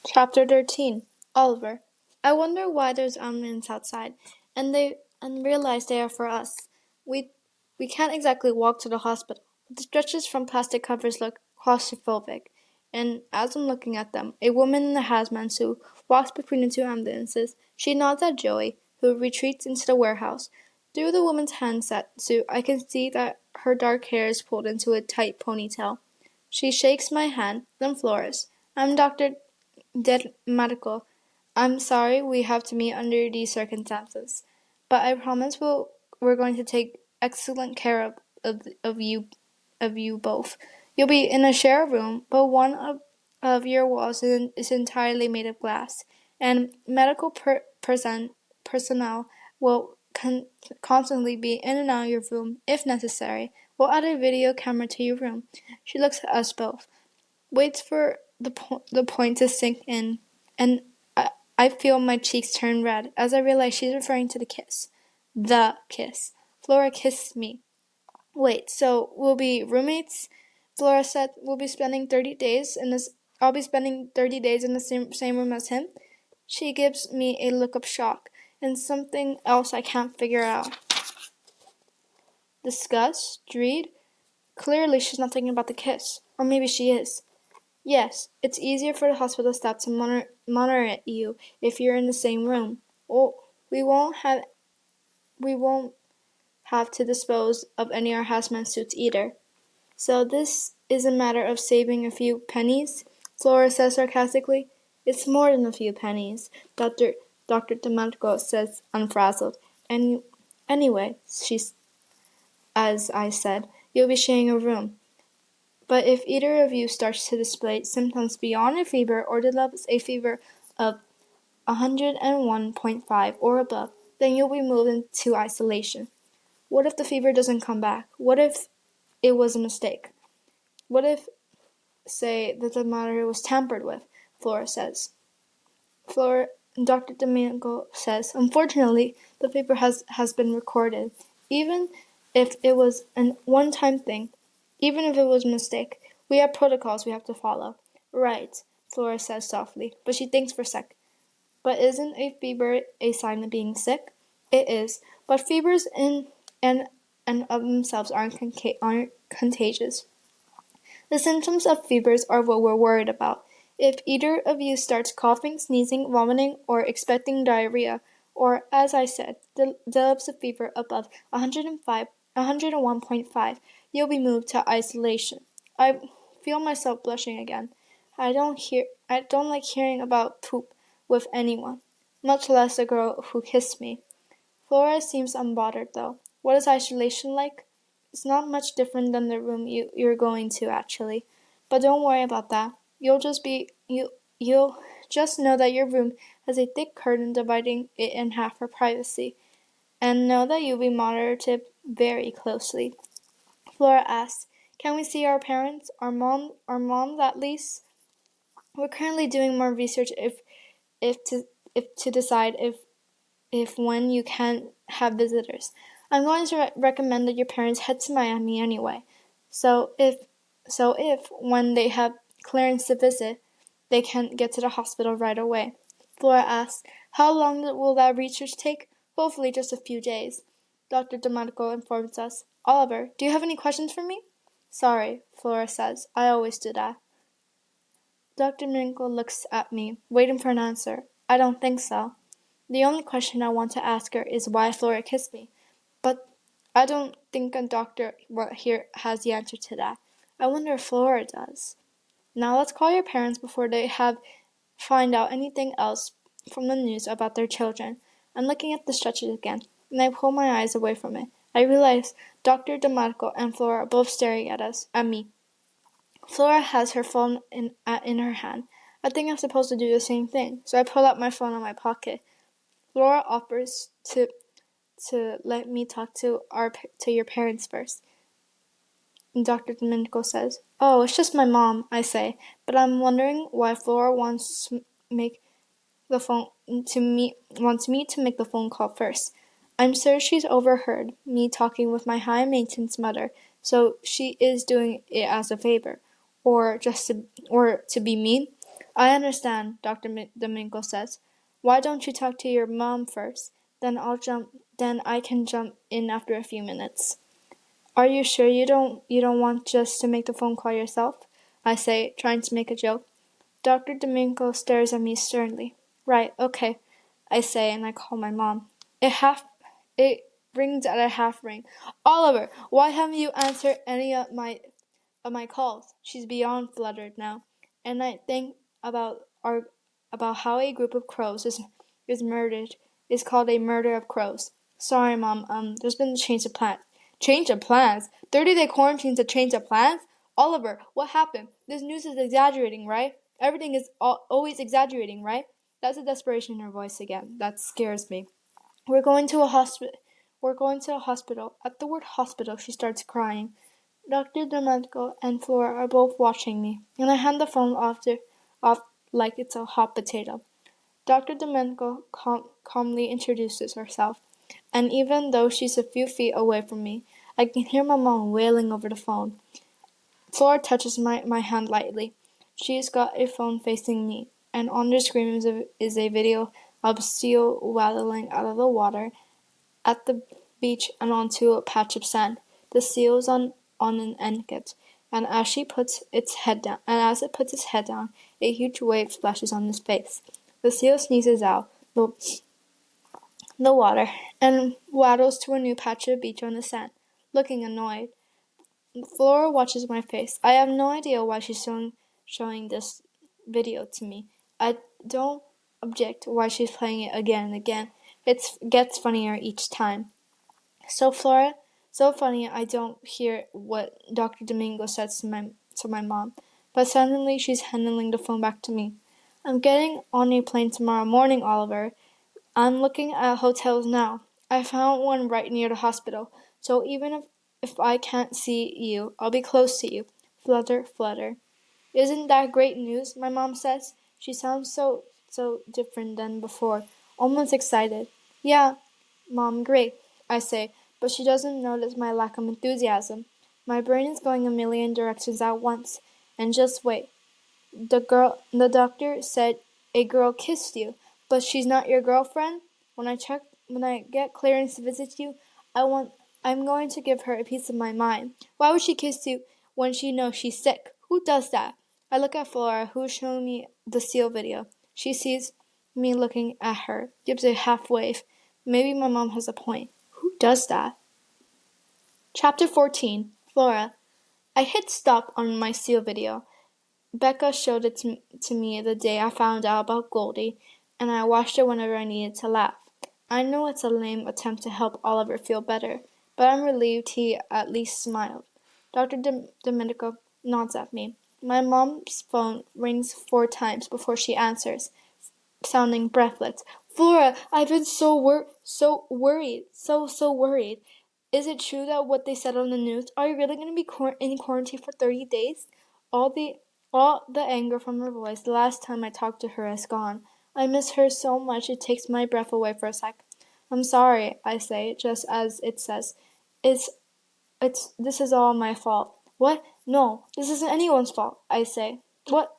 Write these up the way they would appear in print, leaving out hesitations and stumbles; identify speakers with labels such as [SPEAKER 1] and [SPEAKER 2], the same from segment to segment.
[SPEAKER 1] Chapter 13. Oliver. I wonder why there's ambulance outside, and realize they are for us. We can't exactly walk to the hospital, but the stretches from plastic covers look claustrophobic. And as I'm looking at them, a woman in a hazmat suit walks between the two ambulances. She nods at Joey, who retreats into the warehouse. Through the woman's handset suit, I can see that her dark hair is pulled into a tight ponytail. She shakes my hand, then Flores. I'm Dr. Dead medical. I'm sorry we have to meet under these circumstances, but I promise we're going to take excellent care of you both. You'll be in a share room, but one of your walls is entirely made of glass, and medical personnel will constantly be in and out of your room if necessary. We'll add a video camera to your room. She looks at us both, waits for the point to sink in, and I feel my cheeks turn red as I realize she's referring to the kiss. The kiss. Flora kissed me. Wait, so we'll be roommates? Flora said we'll be spending 30 days in this. I'll be spending 30 days in the same room as him. She gives me a look of shock and something else I can't figure out. Disgust? Dread? Clearly she's not thinking about the kiss. Or maybe she is. Yes, it's easier for the hospital staff to monitor you if you're in the same room. Well, we won't have to dispose of any of our hazmat suits either. So this is a matter of saving a few pennies, Flora says sarcastically. It's more than a few pennies, Dr. Demarco says unfrazzled. And anyway, as I said, you'll be sharing a room. But if either of you starts to display symptoms beyond a fever or develops a fever of 101.5 or above, then you'll be moved into isolation. What if the fever doesn't come back? What if it was a mistake? What if, say, the thermometer was tampered with? Flora says. Dr. Domingo says, unfortunately, the fever has been recorded. Even if it was a one-time thing, even if it was a mistake, we have protocols we have to follow. Right, Flora says softly, but she thinks for a sec. But isn't a fever a sign of being sick? It is, but fevers in and of themselves aren't contagious. The symptoms of fevers are what we're worried about. If either of you starts coughing, sneezing, vomiting, or expecting diarrhea, or, as I said, develops a fever above 101.5, you'll be moved to isolation. I feel myself blushing again. I don't like hearing about poop with anyone, much less the girl who kissed me. Flora seems unbothered, though. What is isolation like? It's not much different than the room you're going to, actually. But don't worry about that. You'll just know that your room has a thick curtain dividing it in half for privacy, and know that you'll be monitored very closely. Flora asks, "Can we see our parents? Our moms at least?" We're currently doing more research if to decide if when you can have visitors. I'm going to recommend that your parents head to Miami anyway. So if when they have clearance to visit, they can get to the hospital right away. Flora asks, how long will that research take? Hopefully just a few days. Dr. Domenico informs us. Oliver, do you have any questions for me? Sorry, Flora says. I always do that. Dr. Domenico looks at me, waiting for an answer. I don't think so. The only question I want to ask her is why Flora kissed me. But I don't think a doctor here has the answer to that. I wonder if Flora does. Now let's call your parents before they find out anything else from the news about their children. I'm looking at the stretcher again, and I pull my eyes away from it. I realize Dr. DeMarco and Flora are both staring at me. Flora has her phone in her hand. I think I'm supposed to do the same thing, so I pull out my phone out of my pocket. Flora offers to let me talk to your parents first. And Dr. Domenico says, "Oh, it's just my mom," I say, but I'm wondering why Flora wants me to make the phone call first. I'm sure she's overheard me talking with my high maintenance mother, so she is doing it as a favor, or to be mean. I understand, Dr. Domingo says. Why don't you talk to your mom first? Then I can jump in after a few minutes. Are you sure you don't want just to make the phone call yourself? I say, trying to make a joke. Dr. Domingo stares at me sternly. Right, okay, I say, and I call my mom. It rings at a half ring. Oliver, why haven't you answered any of my calls? She's beyond fluttered now, and I think about how a group of crows is called a murder of crows. Sorry, Mom. There's been a change of plans. Change of plans? 30-day quarantine's a change of plans? Oliver, what happened? This news is exaggerating, right? Everything is always exaggerating, right? That's a desperation in her voice again. That scares me. We're going to a hospital. We're going to a hospital. At the word hospital, she starts crying. Dr. Domenico and Flora are both watching me, and I hand the phone off like it's a hot potato. Dr. Domenico calmly introduces herself, and even though she's a few feet away from me, I can hear my mom wailing over the phone. Flora touches my hand lightly. She's got a phone facing me, and on the screen is a video of seal waddling out of the water at the beach and onto a patch of sand. The seal is on an anklet, and as it puts its head down, a huge wave splashes on his face. The seal sneezes out the water and waddles to a new patch of beach on the sand, looking annoyed. Flora watches my face. I have no idea why she's showing this video to me. I don't object why she's playing it again and again. It gets funnier each time. So funny I don't hear what Dr. Domingo says to my mom, but suddenly she's handing the phone back to me. I'm getting on a plane tomorrow morning, Oliver. I'm looking at hotels now. I found one right near the hospital, so even if I can't see you, I'll be close to you. Flutter, flutter. Isn't that great news? My mom says. She sounds so different than before, almost excited. Yeah, Mom, great, I say, but she doesn't notice my lack of enthusiasm. My brain is going a million directions at once. And just wait. The doctor said a girl kissed you, but she's not your girlfriend? When I get clearance to visit you, I'm going to give her a piece of my mind. Why would she kiss you when she knows she's sick? Who does that? I look at Flora, who's showing me the seal video. She sees me looking at her, gives a half wave. Maybe my mom has a point. Who does that? Chapter 14. Flora. I hit stop on my seal video. Becca showed it to me the day I found out about Goldie, and I watched it whenever I needed to laugh. I know it's a lame attempt to help Oliver feel better, but I'm relieved he at least smiled. Dr. Domenico nods at me. My mom's phone rings 4 times before she answers, sounding breathless. Flora, I've been so worried. So worried. Is it true that what they said on the news? Are you really going to be in quarantine for 30 days? All the anger from her voice the last time I talked to her is gone. I miss her so much it takes my breath away for a sec. I'm sorry, I say, just as it says. This is all my fault. What? No, this isn't anyone's fault, I say. What,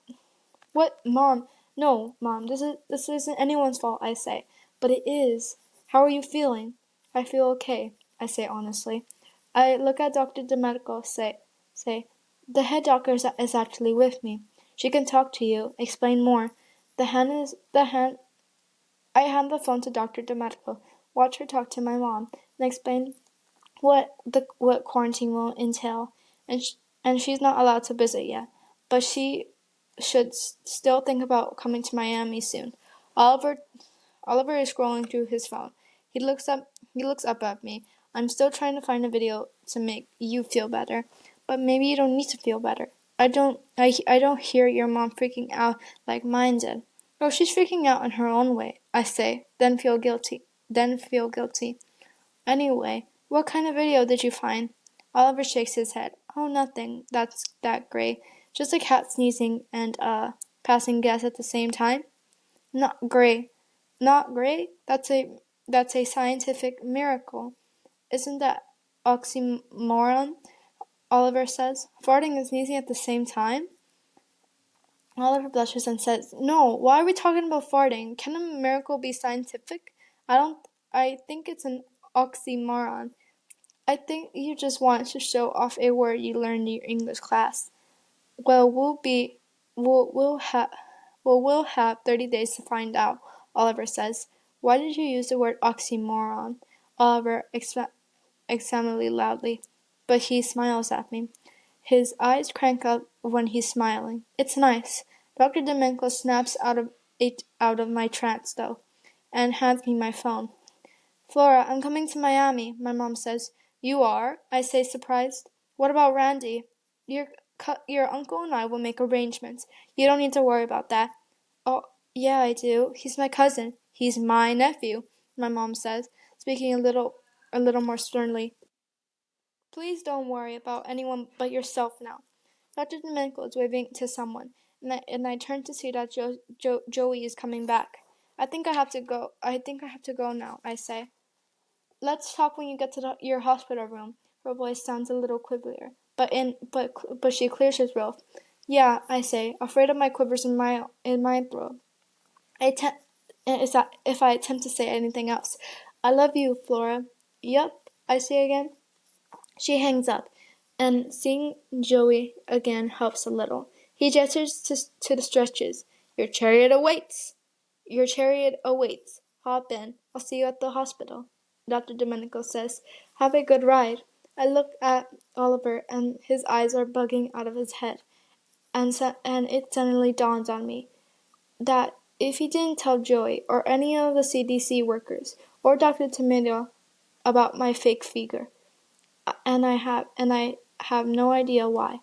[SPEAKER 1] Mom? No, Mom, this isn't anyone's fault, I say. But it is. How are you feeling? I feel okay, I say honestly. I look at Dr. Domenico, say, the head doctor is actually with me. She can talk to you, explain more. I hand the phone to Dr. Domenico, watch her talk to my mom, and explain what quarantine will entail, and she's not allowed to visit yet, but she should still think about coming to Miami soon. Oliver is scrolling through his phone. He looks up at me. I'm still trying to find a video to make you feel better, but maybe you don't need to feel better. I don't hear your mom freaking out like mine did. Oh, she's freaking out in her own way, I say, then feel guilty. Anyway, what kind of video did you find? Oliver shakes his head. Oh, nothing. That's that great. Just a cat sneezing and passing gas at the same time. Not great. Not great? That's a scientific miracle. Isn't that oxymoron? Oliver says. Farting and sneezing at the same time? Oliver blushes and says, "No, why are we talking about farting? Can a miracle be scientific? I think it's an oxymoron. I think you just want to show off a word you learned in your English class." "Well, we'll have 30 days to find out," Oliver says. "Why did you use the word oxymoron?" Oliver extremely loudly, but he smiles at me. His eyes crank up when he's smiling. It's nice. Dr. Domenico snaps out of my trance, though, and hands me my phone. "Flora, I'm coming to Miami," my mom says. "You are?" I say, surprised. "What about Randy?" Your uncle and I will make arrangements. You don't need to worry about that." "Oh, yeah, I do. He's my cousin." "He's my nephew," my mom says, speaking a little more sternly. "Please don't worry about anyone but yourself now." Dr. Domenico is waving to someone, and I turn to see that Joey is coming back. I think I have to go now," I say. "Let's talk when you get to your hospital room." Her voice sounds a little quiverier, but she clears her throat. "Yeah," I say, afraid of my quivers in my throat. If I attempt to say anything else. "I love you, Flora." "Yup," I say again. She hangs up, and seeing Joey again helps a little. He gestures to the stretches. Your chariot awaits. Hop in. I'll see you at the hospital." Dr. Domenico says, "Have a good ride." I look at Oliver, and his eyes are bugging out of his head. And it suddenly dawns on me that if he didn't tell Joey or any of the CDC workers or Dr. Tomato about my fake figure, and I have no idea why.